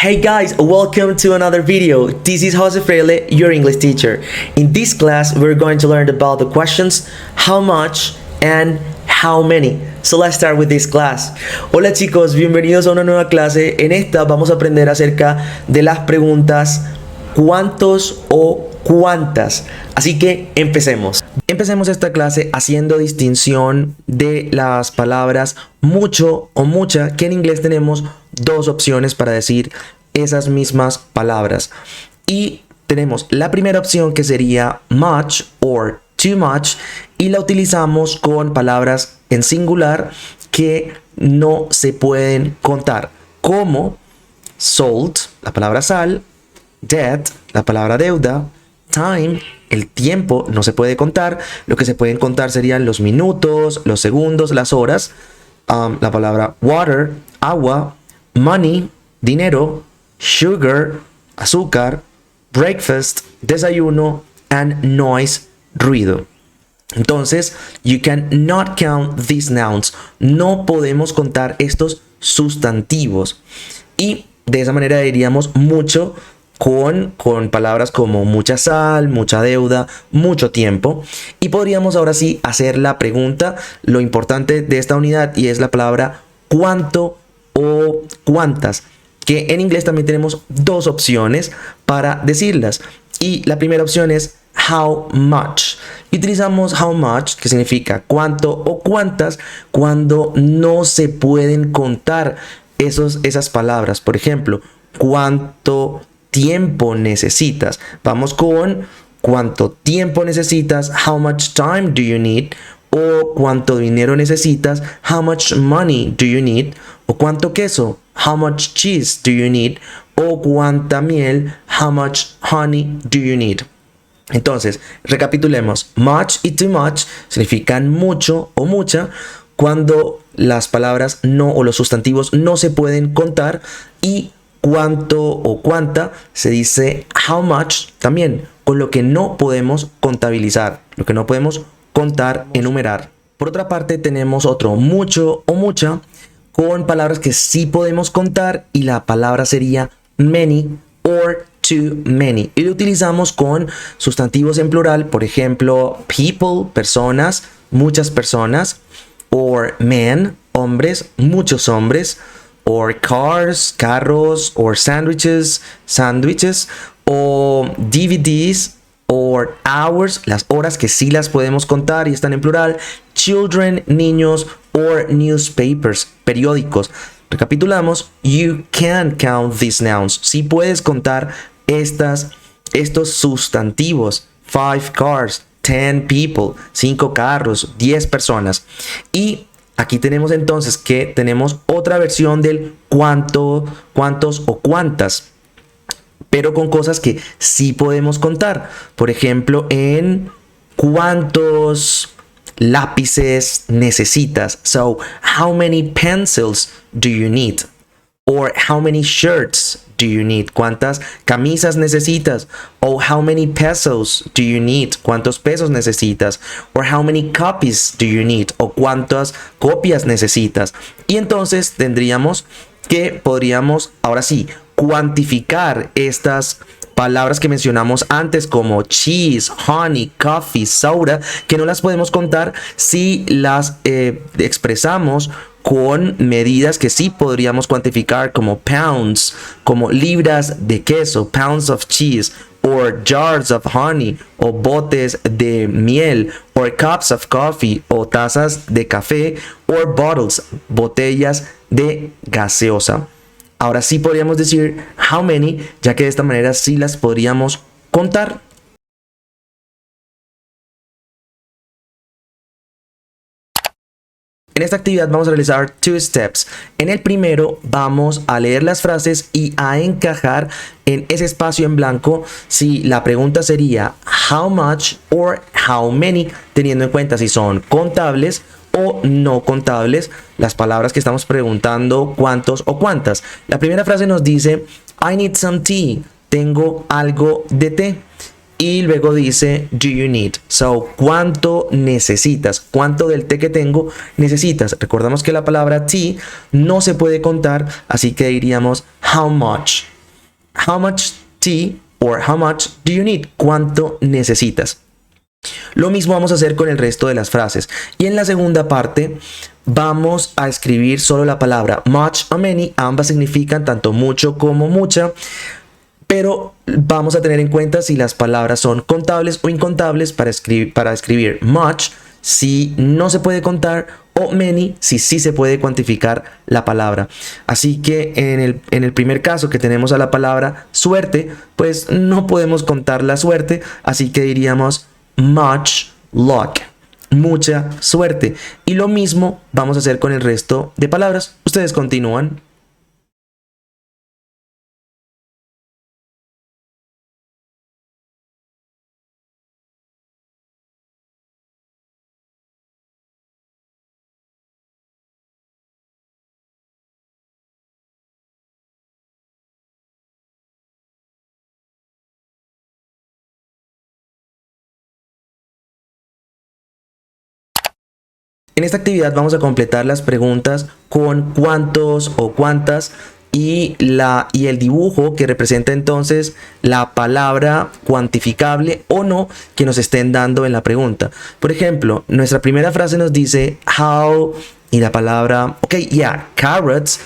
Hey guys, welcome to another video. This is Jose Freile, your English teacher. In this class, we're going to learn about the questions how much and how many. So let's start with this class. Hola chicos, bienvenidos a una nueva clase. En esta vamos a aprender acerca de las preguntas cuántos o cuántas. Así que empecemos. Empecemos esta clase haciendo distinción de las palabras mucho o mucha, que en inglés tenemos dos opciones para decir esas mismas palabras. Y tenemos la primera opción, que sería much or too much, y la utilizamos con palabras en singular que no se pueden contar, como salt, la palabra sal, debt, la palabra deuda, time, el tiempo no se puede contar. Lo que se pueden contar serían los minutos, los segundos, las horas. La palabra water, agua, money, dinero, sugar, azúcar, breakfast, desayuno, and noise, ruido. Entonces, you cannot count these nouns. No podemos contar estos sustantivos. Y de esa manera diríamos mucho con palabras como mucha sal, mucha deuda, mucho tiempo. Y podríamos ahora sí hacer la pregunta, lo importante de esta unidad, y es la palabra cuánto o cuántas, que en inglés también tenemos dos opciones para decirlas. Y la primera opción es how much. Y utilizamos how much, que significa cuánto o cuántas, cuando no se pueden contar esas palabras. Por ejemplo, cuánto tiempo necesitas. Vamos con cuánto tiempo necesitas, how much time do you need, o cuánto dinero necesitas, how much money do you need, o cuánto queso, how much cheese do you need, o cuánta miel, how much honey do you need. Entonces, recapitulemos. Much y too much significan mucho o mucha cuando las palabras no, o los sustantivos, no se pueden contar, y cuánto o cuánta se dice how much también, con lo que no podemos contabilizar, lo que no podemos contar, enumerar. Por otra parte, tenemos otro mucho o mucha con palabras que sí podemos contar, y la palabra sería many or too many. Y lo utilizamos con sustantivos en plural, por ejemplo, people, personas, muchas personas, or men, hombres, muchos hombres, or cars, carros, or sandwiches, sándwiches, o DVDs, or hours, las horas que sí las podemos contar y están en plural, children, niños, or newspapers, periódicos. Recapitulamos, you can count these nouns. Sí puedes contar estos sustantivos, 5 cars, 10 people, 5 carros, 10 personas. Y aquí tenemos entonces que tenemos otra versión del cuánto, cuántos o cuántas, pero con cosas que sí podemos contar. Por ejemplo, en cuántos lápices necesitas. So, how many pencils do you need? Or how many shirts do you need? ¿Cuántas camisas necesitas? O how many pesos do you need? ¿Cuántos pesos necesitas? Or how many copies do you need? O ¿cuántas copias necesitas? Y entonces tendríamos que podríamos ahora sí cuantificar estas palabras que mencionamos antes, como cheese, honey, coffee, soda, que no las podemos contar si las expresamos con medidas que sí podríamos cuantificar, como pounds, como libras de queso, pounds of cheese, or jars of honey, o botes de miel, or cups of coffee, o tazas de café, or bottles, botellas de gaseosa. Ahora sí podríamos decir how many, ya que de esta manera sí las podríamos contar. En esta actividad vamos a realizar 2 steps. En el primero vamos a leer las frases y a encajar en ese espacio en blanco si la pregunta sería how much or how many, teniendo en cuenta si son contables o no contables las palabras que estamos preguntando, cuántos o cuántas. La primera frase nos dice I need some tea, tengo algo de té. Y luego dice do you need. So, ¿cuánto necesitas? ¿Cuánto del té que tengo necesitas? Recordamos que la palabra tea no se puede contar, así que diríamos how much. how much tea or how much do you need? ¿Cuánto necesitas? Lo mismo vamos a hacer con el resto de las frases. Y en la segunda parte vamos a escribir solo la palabra much o many. Ambas significan tanto mucho como mucha. Pero vamos a tener en cuenta si las palabras son contables o incontables para escribir much si no se puede contar o many si sí se puede cuantificar la palabra. Así que en el primer caso que tenemos a la palabra suerte, pues no podemos contar la suerte, así que diríamos much luck, mucha suerte. Y lo mismo vamos a hacer con el resto de palabras. Ustedes continúan. En esta actividad vamos a completar las preguntas con cuántos o cuántas y el dibujo que representa entonces la palabra cuantificable o no que nos estén dando en la pregunta. Por ejemplo, nuestra primera frase nos dice how y la palabra, carrots,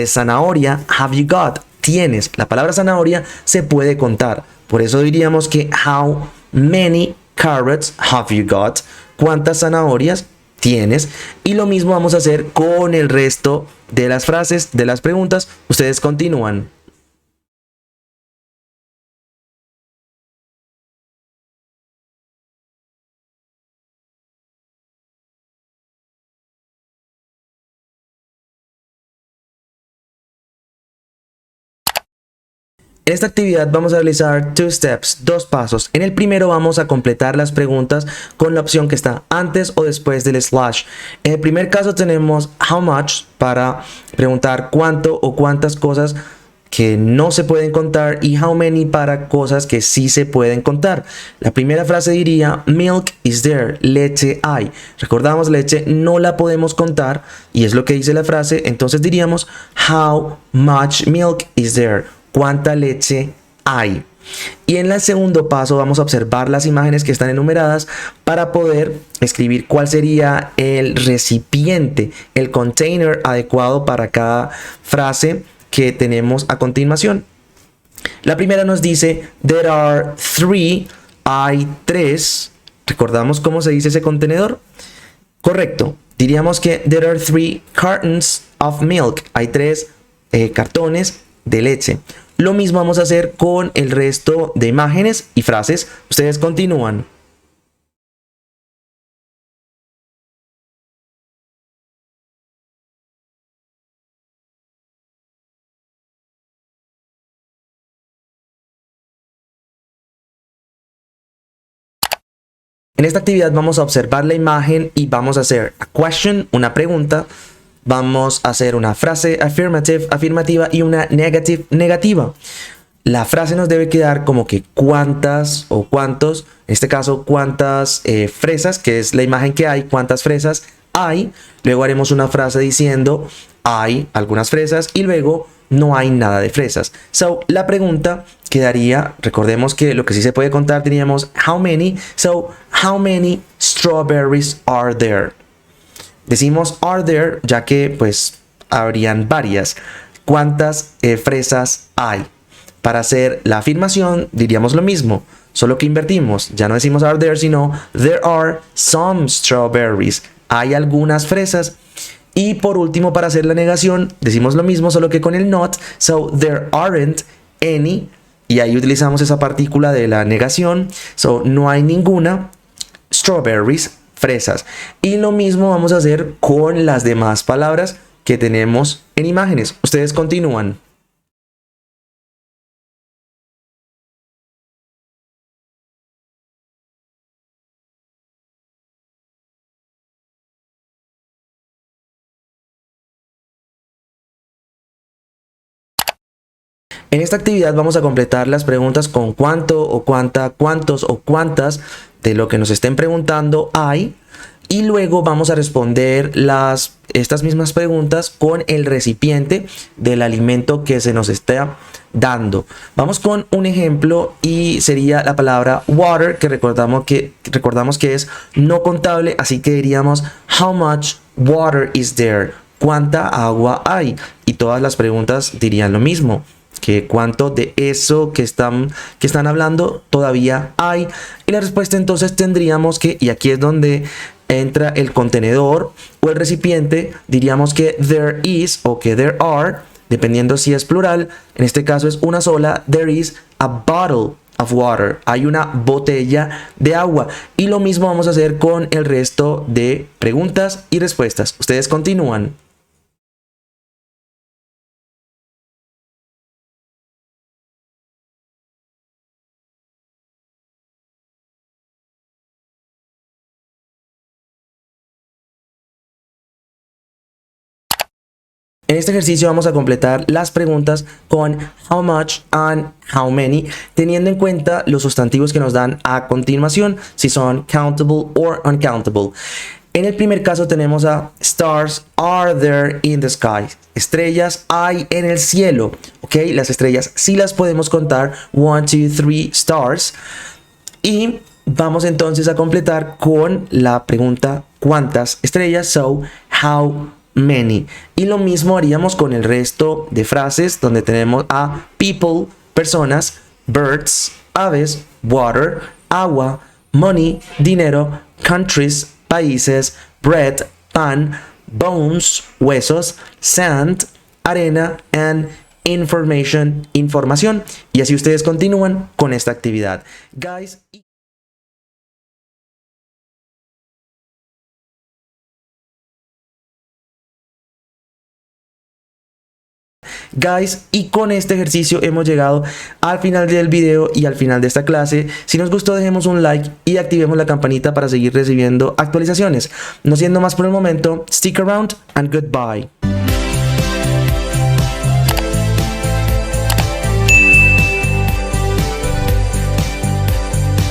zanahoria, have you got? Tienes. La palabra zanahoria se puede contar. Por eso diríamos que how many carrots have you got? ¿Cuántas zanahorias tienes? Y lo mismo vamos a hacer con el resto de las frases, de las preguntas. Ustedes continúan. En esta actividad vamos a realizar dos pasos. En el primero vamos a completar las preguntas con la opción que está antes o después del slash. En el primer caso tenemos how much para preguntar cuánto o cuántas cosas que no se pueden contar y how many para cosas que sí se pueden contar. La primera frase diría milk is there, leche hay. Recordamos, leche no la podemos contar y es lo que dice la frase, entonces diríamos how much milk is there. ¿Cuánta leche hay? Y en el segundo paso vamos a observar las imágenes que están enumeradas para poder escribir cuál sería el recipiente, el container adecuado para cada frase que tenemos a continuación. La primera nos dice there are three, hay tres. ¿Recordamos cómo se dice ese contenedor? Correcto. Diríamos que there are three cartons of milk. Hay tres cartones de leche. Lo mismo vamos a hacer con el resto de imágenes y frases. Ustedes continúan. En esta actividad vamos a observar la imagen y vamos a hacer a question, una pregunta. Vamos a hacer una frase affirmative, afirmativa y una negative, negativa. La frase nos debe quedar como que cuántas o cuántos, en este caso cuántas fresas, que es la imagen que hay, cuántas fresas hay. Luego haremos una frase diciendo hay algunas fresas y luego no hay nada de fresas. So, la pregunta quedaría, recordemos que lo que sí se puede contar diríamos how many. So, how many strawberries are there? Decimos are there ya que pues habrían varias. ¿Cuántas fresas hay? Para hacer la afirmación diríamos lo mismo, solo que invertimos. Ya no decimos are there, sino there are some strawberries. Hay algunas fresas. Y por último, para hacer la negación, decimos lo mismo, solo que con el not. So, there aren't any. Y ahí utilizamos esa partícula de la negación. So, no hay ninguna strawberries, fresas. Y lo mismo vamos a hacer con las demás palabras que tenemos en imágenes. Ustedes continúan. En esta actividad vamos a completar las preguntas con cuánto o cuánta, cuántos o cuántas de lo que nos estén preguntando hay. Y luego vamos a responder estas mismas preguntas con el recipiente del alimento que se nos está dando. Vamos con un ejemplo y sería la palabra water, que recordamos que es no contable, así que diríamos how much water is there? ¿Cuánta agua hay? Y todas las preguntas dirían lo mismo, que cuánto de eso que están hablando todavía hay. Y la respuesta entonces tendríamos que, y aquí es donde entra el contenedor o el recipiente, diríamos que there is o que there are, dependiendo si es plural, en este caso es una sola, there is a bottle of water, hay una botella de agua. Y lo mismo vamos a hacer con el resto de preguntas y respuestas. Ustedes continúan. En este ejercicio vamos a completar las preguntas con how much and how many, teniendo en cuenta los sustantivos que nos dan a continuación, si son countable or uncountable. En el primer caso tenemos a stars are there in the sky. Estrellas hay en el cielo. Ok, las estrellas sí las podemos contar. 1, 2, 3 stars. Y vamos entonces a completar con la pregunta ¿cuántas estrellas? So, how many. Y lo mismo haríamos con el resto de frases donde tenemos a people, personas, birds, aves, water, agua, money, dinero, countries, países, bread, pan, bones, huesos, sand, arena, and information, información. Y así ustedes continúan con esta actividad. Guys, y con este ejercicio hemos llegado al final del video y al final de esta clase. Si nos gustó, dejemos un like y activemos la campanita para seguir recibiendo actualizaciones. No siendo más por el momento, stick around and goodbye.